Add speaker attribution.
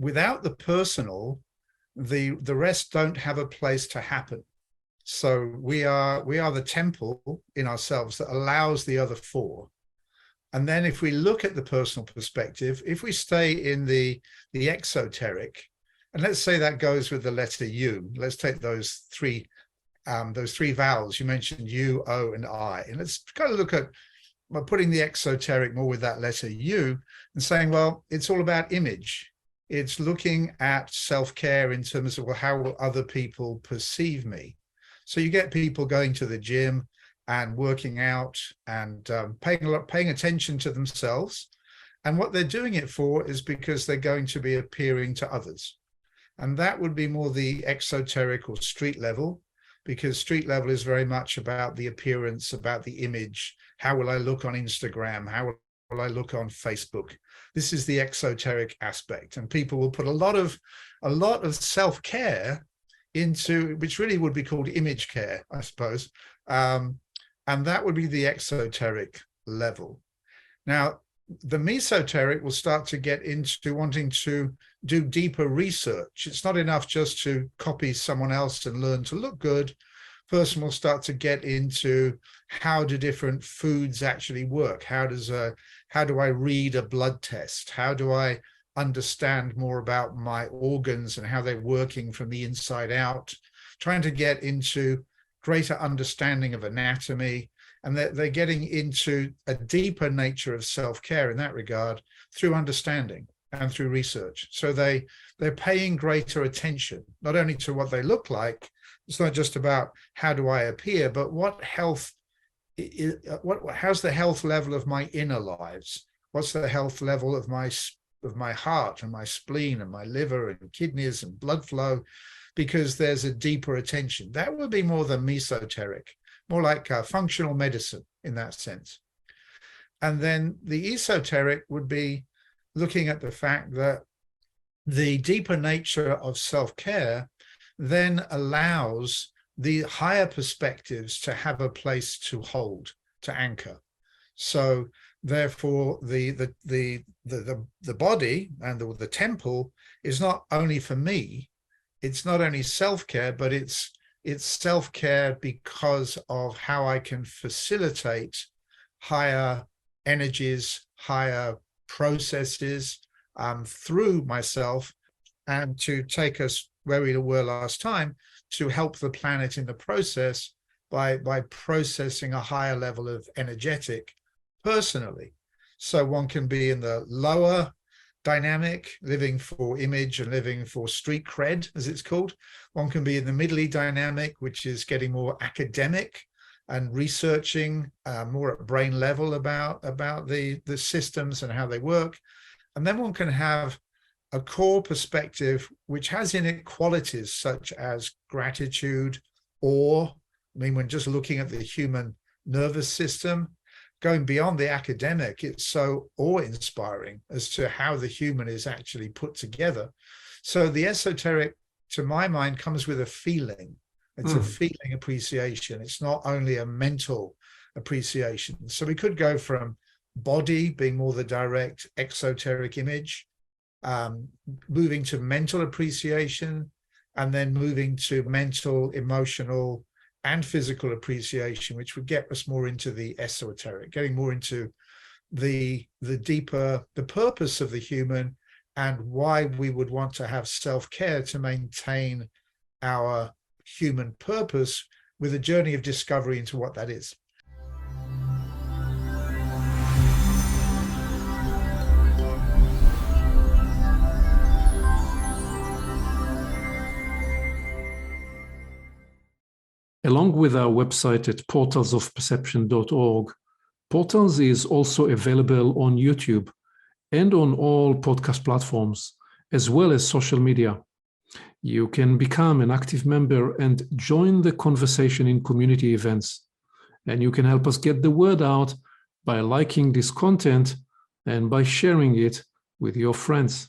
Speaker 1: without the personal, the rest don't have a place to happen. So we are the temple in ourselves that allows the other four. And then if we look at the personal perspective, if we stay in the exoteric, and let's say that goes with the letter U, let's take those three vowels. You mentioned U, O, and I. And let's kind of look at putting the exoteric more with that letter U and saying, well, it's all about image. It's looking at self-care in terms of, well, how will other people perceive me? So you get people going to the gym and working out and paying attention to themselves. And what they're doing it for is because they're going to be appearing to others. And that would be more the exoteric or street level, because street level is very much about the appearance, about the image. How will I look on Instagram? How will I look on Facebook? This is the exoteric aspect. And people will put a lot of self-care into, which really would be called image care, I suppose. And that would be the exoteric level. Now, the mesoteric will start to get into wanting to do deeper research. It's not enough just to copy someone else and learn to look good. Person will start to get into, how do different foods actually work? How do I read a blood test? How do I understand more about my organs and how they're working from the inside out? Trying to get into greater understanding of anatomy, and they're getting into a deeper nature of self-care in that regard through understanding and through research. So they're paying greater attention, not only to what they look like. It's not just about how do I appear, but how's the health level of my inner lives? What's the health level of my heart and my spleen and my liver and kidneys and blood flow? Because there's a deeper attention. That would be more the mesoteric, more like functional medicine in that sense. And then the esoteric would be looking at the fact that the deeper nature of self-care then allows the higher perspectives to have a place to hold, to anchor. So therefore, the body and the temple is not only for me. It's not only self-care, but it's self-care because of how I can facilitate higher energies, higher processes through myself, and to take us where we were last time, to help the planet in the process by processing a higher level of energetic personally. So one can be in the lower dynamic, living for image and living for street cred, as it's called. One can be in the middle dynamic, which is getting more academic and researching more at brain level about the systems and how they work. And then one can have a core perspective which has in it qualities such as gratitude, awe. I mean, when just looking at the human nervous system, going beyond the academic, it's so awe-inspiring as to how the human is actually put together. So the esoteric, to my mind, comes with a feeling. It's a feeling appreciation. It's not only a mental appreciation. So we could go from body being more the direct exoteric image, moving to mental appreciation, and then moving to mental, emotional, and physical appreciation, which would get us more into the esoteric, getting more into the deeper, the purpose of the human and why we would want to have self-care to maintain our human purpose, with a journey of discovery into what that is.
Speaker 2: Along with our website at portalsofperception.org, Portals is also available on YouTube and on all podcast platforms, as well as social media. You can become an active member and join the conversation in community events. And you can help us get the word out by liking this content and by sharing it with your friends.